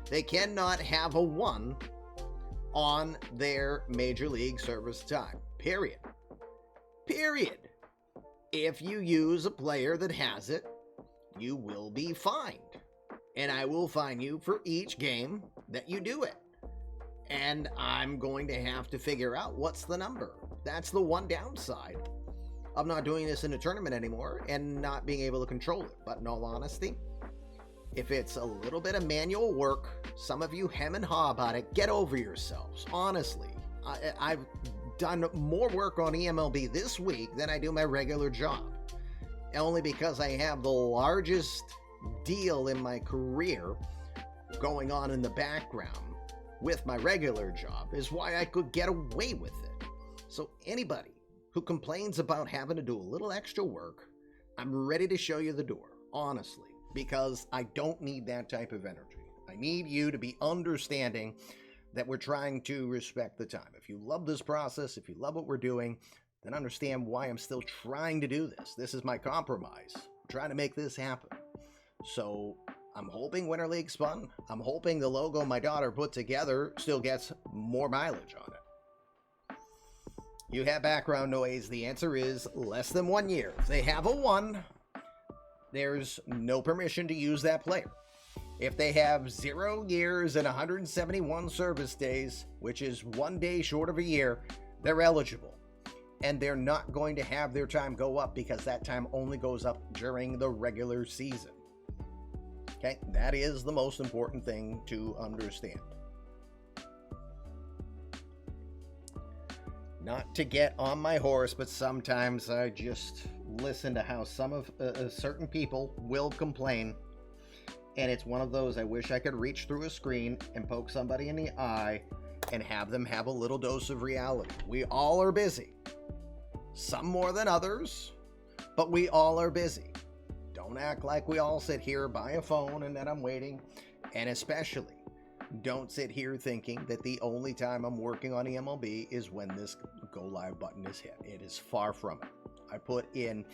They cannot have a 1 on their Major League service time. Period. Period. If you use a player that has it, you will be fined. And I will fine you for each game that you do it. And I'm going to have to figure out what's the number. That's the one downside of not doing this in a tournament anymore and not being able to control it. But in all honesty, if it's a little bit of manual work, some of you hem and haw about it, get over yourselves. Honestly, I've done more work on eMLB this week than I do my regular job. Only because I have the largest deal in my career going on in the background with my regular job is why I could get away with it. So anybody who complains about having to do a little extra work, I'm ready to show you the door, honestly, because I don't need that type of energy. I need you to be understanding that we're trying to respect the time. If you love this process, if you love what we're doing, then understand why I'm still trying to do this. This is my compromise. I'm trying to make this happen. So I'm hoping Winter League's fun. I'm hoping the logo my daughter put together still gets more mileage on it. You have background noise. The answer is less than 1 year. If they have a 1, there's no permission to use that player. If they have 0 years and 171 service days, which is 1 day short of a year, they're eligible. And they're not going to have their time go up because that time only goes up during the regular season. Okay, that is the most important thing to understand. Not to get on my horse, but sometimes I just listen to how some of certain people will complain. And it's one of those, I wish I could reach through a screen and poke somebody in the eye and have them have a little dose of reality. We all are busy. Some more than others, but we all are busy. Don't act like we all sit here by a phone and that I'm waiting. And especially, don't sit here thinking that the only time I'm working on eMLB is when this go live button is hit. It is far from it. I put in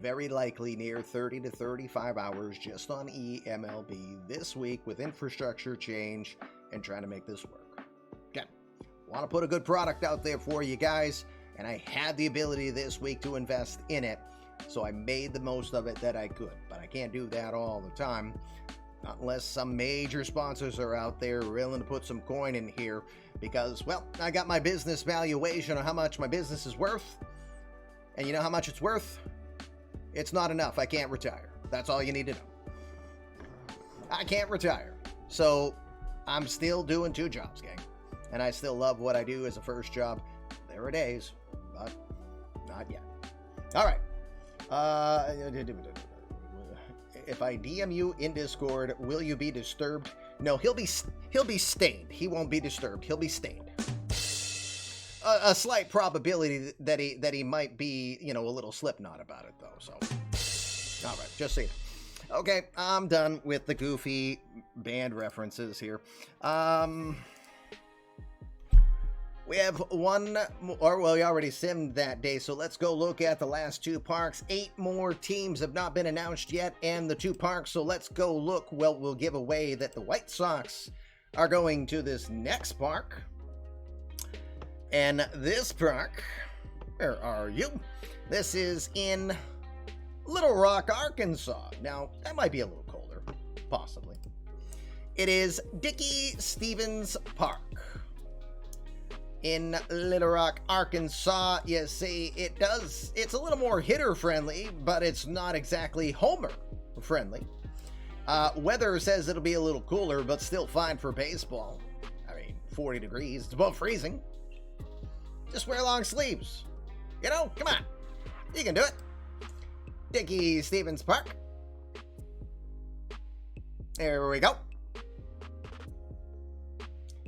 very likely near 30 to 35 hours just on eMLB this week with infrastructure change and trying to make this work. Okay, want to put a good product out there for you guys, And I had the ability this week to invest in it, so I made the most of it that I could. But I can't do that all the time, not unless some major sponsors are out there willing to put some coin in here, because, well, I got my business valuation on how much my business is worth, and you know how much it's worth? It's not enough. I can't retire. That's all you need to know. I can't retire. So I'm still doing 2 jobs, gang. And I still love what I do as a first job. There are days, but not yet. All right. If I DM you in Discord, will you be disturbed? No, he'll be stained. He won't be disturbed. He'll be stained. A slight probability that he might be, you know, a little slipknot about it, though. So, all right, just so you know. Okay, I'm done with the goofy band references here. We have one more, well, we already simmed that day, so let's go look at the last 2 parks. 8 more teams have not been announced yet, and the 2 parks, so let's go look. Well, we'll give away that the White Sox are going to this next park. And this park, where are you? This is in Little Rock, Arkansas. Now, that might be a little colder, possibly. It is Dickey Stevens Park. In Little Rock, Arkansas, you see, it's a little more hitter friendly, but it's not exactly homer friendly. Weather says it'll be a little cooler, but still fine for baseball. I mean, 40 degrees, it's above freezing. Just wear long sleeves. You know, come on. You can do it. Dickey Stevens Park. There we go.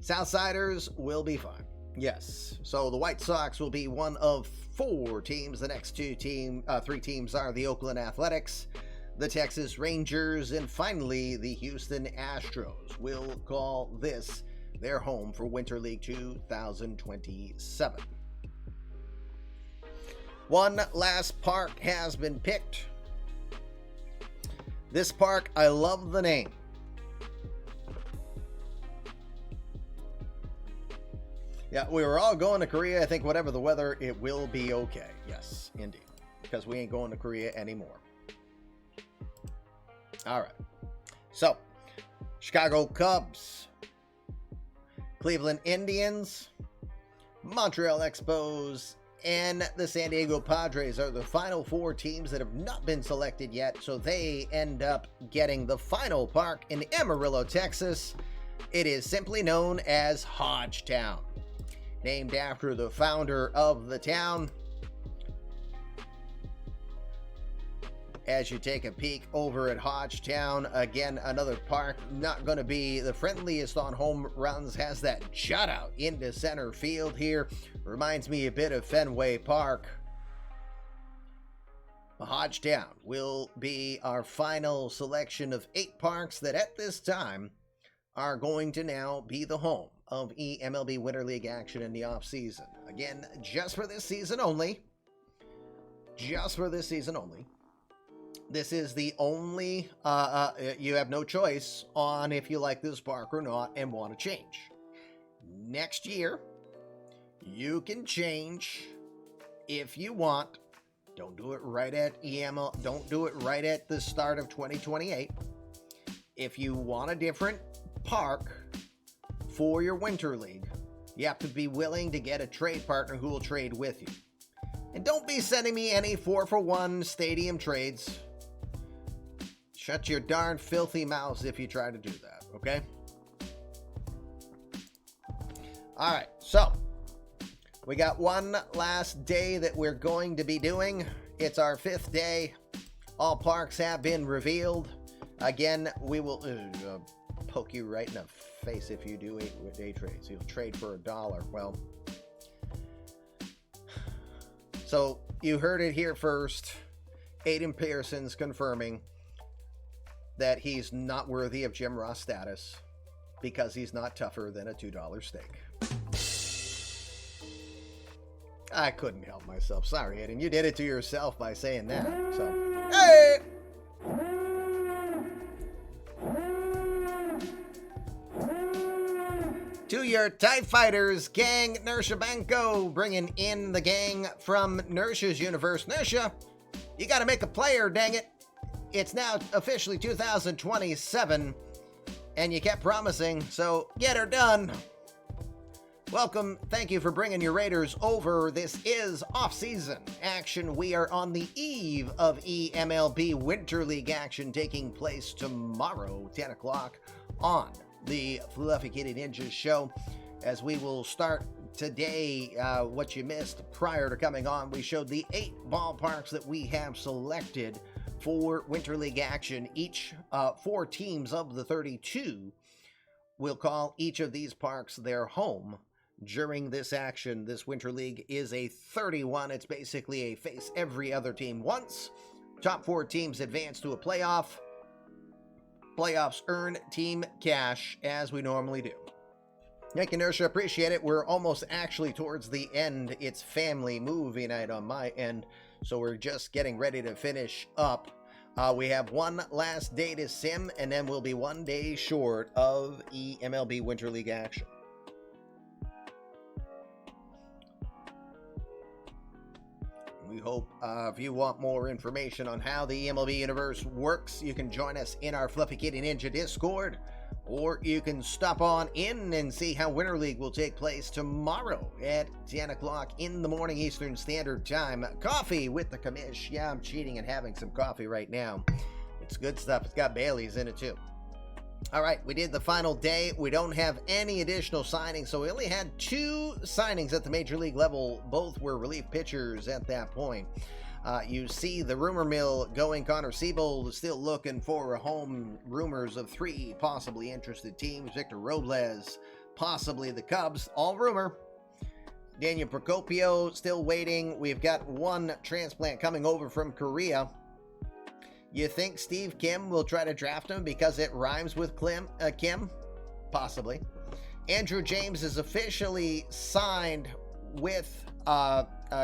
Southsiders will be fine. Yes, so the White Sox will be one of 4 teams. The next 3 teams are the Oakland Athletics, the Texas Rangers, and finally the Houston Astros will call this their home for Winter League 2027. One last park has been picked. This park, I love the name. Yeah, we were all going to Korea. I think whatever the weather, it will be okay. Yes, indeed. Because we ain't going to Korea anymore. All right. So, Chicago Cubs, Cleveland Indians, Montreal Expos, and the San Diego Padres are the final 4 teams that have not been selected yet. So they end up getting the final park in Amarillo, Texas. It is simply known as Hodgetown, named after the founder of the town. As you take a peek over at Hodgetown, again, another park not going to be the friendliest on home runs, has that jut out into center field here. Reminds me a bit of Fenway Park. Hodgetown will be our final selection of 8 parks that at this time are going to now be the home of eMLB Winter League action in the offseason. Again, just for this season only. Just for this season only. This is the only, you have no choice on if you like this park or not and want to change. Next year, you can change if you want. Don't do it right at don't do it right at the start of 2028. If you want a different park for your Winter League, you have to be willing to get a trade partner who will trade with you. And don't be sending me any 4-for-1 stadium trades. Shut your darn filthy mouths if you try to do that, okay? All right, so we got one last day that we're going to be doing. It's our 5th day. All parks have been revealed. Again, we will poke you right in the face if you do day trades. You'll trade for $1. Well, so you heard it here first. Aiden Pearson's confirming that he's not worthy of Jim Ross status because he's not tougher than a $2 steak. I couldn't help myself. Sorry, Aiden. You did it to yourself by saying that. So, hey! To your TIE Fighters gang, Nersha Banco, bringing in the gang from Nersha's universe. Nersha, you gotta make a player, dang it. It's now officially 2027, and you kept promising, so get her done. Welcome, thank you for bringing your Raiders over. This is off-season action. We are on the eve of eMLB Winter League action taking place tomorrow, 10 o'clock, on the Fluffy Kitty Ninjas show. As we will start today, what you missed prior to coming on, we showed the 8 ballparks that we have selected for Winter League action. Each 4 teams of the 32 will call each of these parks their home during this action. This Winter League is a 31. It's basically a face every other team once. Top 4 teams advance to a playoff. Playoffs earn team cash as we normally do. Thank you, Nersha. Appreciate it. We're almost actually towards the end. It's family movie night on my end, so we're just getting ready to finish up. We have one last day to sim, and then we'll be 1 day short of eMLB Winter League action. We hope if you want more information on how the eMLB universe works, you can join us in our Fluffy Kitty Ninja Discord, or you can stop on in and see how Winter League will take place tomorrow at 10 o'clock in the morning Eastern Standard Time. Coffee with the commish. Yeah, I'm cheating and having some coffee right now. It's good stuff. It's got Bailey's in it too. All right, we did the final day. We don't have any additional signings, so we only had 2 signings at the Major League level. Both were relief pitchers at that point. You see the rumor mill going. Connor Siebold is still looking for a home. Rumors of 3 possibly interested teams. Victor Robles, possibly the Cubs. All rumor. Daniel Procopio still waiting. We've got 1 transplant coming over from Korea. You think Steve Kim will try to draft him because it rhymes with Kim? Possibly. Andrew James is officially signed with,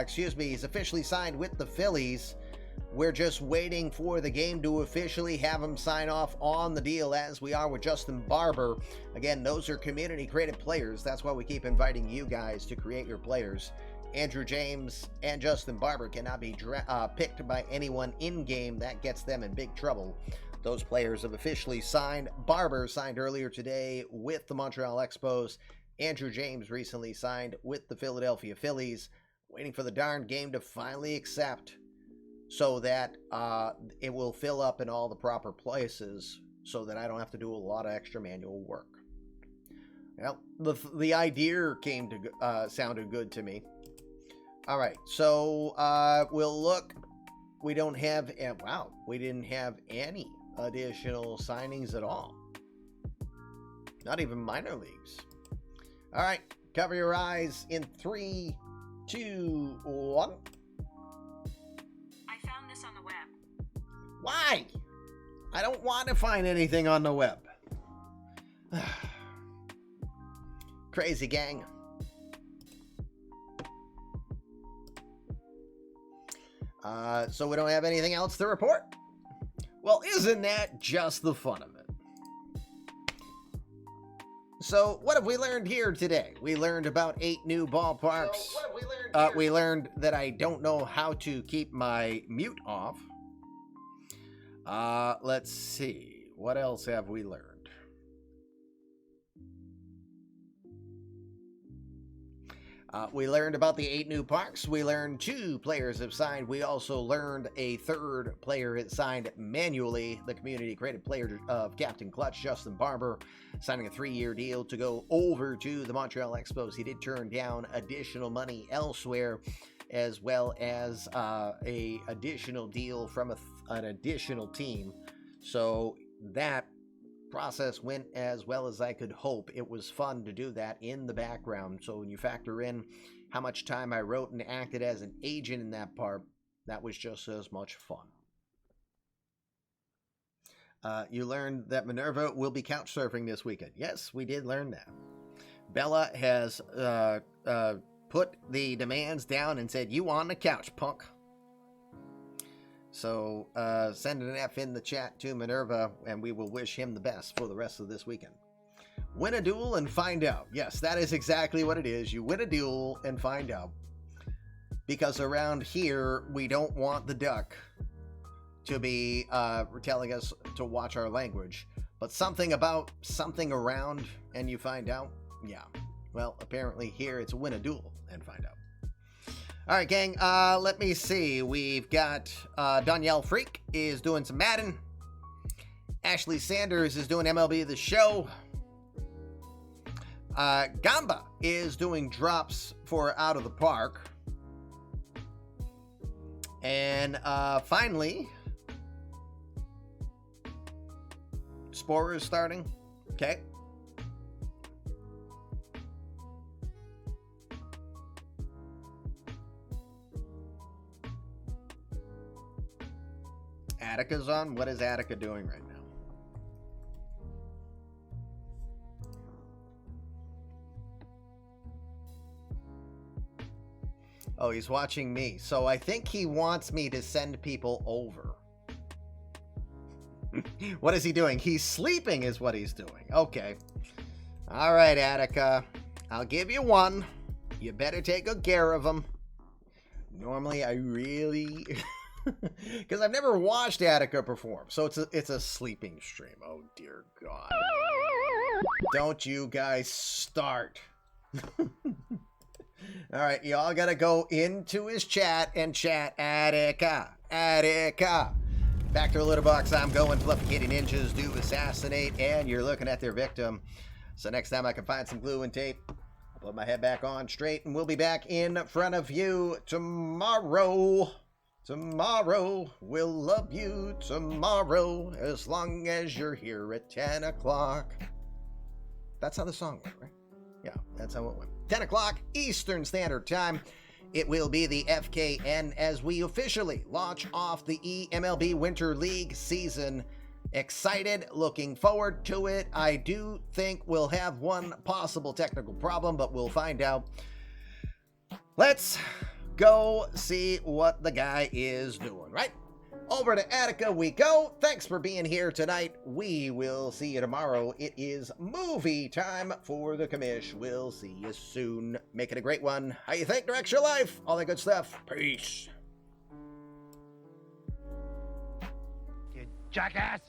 he's officially signed with the Phillies. We're just waiting for the game to officially have him sign off on the deal, as we are with Justin Barber. Again, those are community created players. That's why we keep inviting you guys to create your players. Andrew James and Justin Barber cannot be picked by anyone in-game. That gets them in big trouble. Those players have officially signed. Barber signed earlier today with the Montreal Expos. Andrew James recently signed with the Philadelphia Phillies. Waiting for the darn game to finally accept so that it will fill up in all the proper places so that I don't have to do a lot of extra manual work. Well, the idea sounded good to me. All right, so we'll look. We don't have, wow, we didn't have any additional signings at all. Not even minor leagues. All right, cover your eyes in 3, 2, 1. I found this on the web. Why? I don't want to find anything on the web. Crazy gang. So we don't have anything else to report? Well, isn't that just the fun of it? So what have we learned here today? We learned about 8 new ballparks. So what have we learned here? We learned that I don't know how to keep my mute off. Let's see. What else have we learned? We learned about the 8 new parks. We learned 2 players have signed. We also learned a 3rd player had signed manually. The community created player of Captain Clutch, Justin Barber, signing a 3-year deal to go over to the Montreal Expos. He did turn down additional money elsewhere, as well as a additional deal from an additional team. So that process went as well as I could hope. It was fun to do that in the background. So when you factor in how much time I wrote and acted as an agent in that part, that was just as much fun. You learned that Minerva will be couch surfing this weekend. Yes, we did learn that. Bella has put the demands down and said, "You on the couch, punk." So send an F in the chat to Minerva, and we will wish him the best for the rest of this weekend. Win a duel and find out. Yes, that is exactly what it is. You win a duel and find out. Because around here, we don't want the duck to be telling us to watch our language. But something about something around and you find out? Yeah. Well, apparently here it's win a duel and find out. All right, gang. Let me see. We've got Danielle Freak is doing some Madden. Ashley Sanders is doing MLB The Show. Gamba is doing drops for Out of the Park. And finally, Spore is starting. Okay. Attica's on. What is Attica doing right now? Oh, he's watching me. So I think he wants me to send people over. What is he doing? He's sleeping is what he's doing. Okay. All right, Attica. I'll give you one. You better take good care of him. Normally, I really... Because I've never watched Attica perform. So it's a sleeping stream. Oh, dear God. Don't you guys start. All right, y'all got to go into his chat and chat Attica. Attica. Back to a litter box. I'm going. Fluffy Kitty Ninjas do assassinate, and you're looking at their victim. So next time I can find some glue and tape, I'll put my head back on straight, and we'll be back in front of you tomorrow. Tomorrow, we'll love you tomorrow, as long as you're here at 10 o'clock. That's how the song went, right? Yeah, that's how it went. 10 o'clock Eastern Standard Time. It will be the FKN as we officially launch off the eMLB Winter League season. Excited, looking forward to it. I do think we'll have one possible technical problem, but we'll find out. Let's go see what the guy is doing, right? Over to Attica we go. Thanks for being here tonight. We will see you tomorrow. It is movie time for the commish. We'll see you soon. Make it a great one. How you think directs your life? All that good stuff. Peace. You jackass!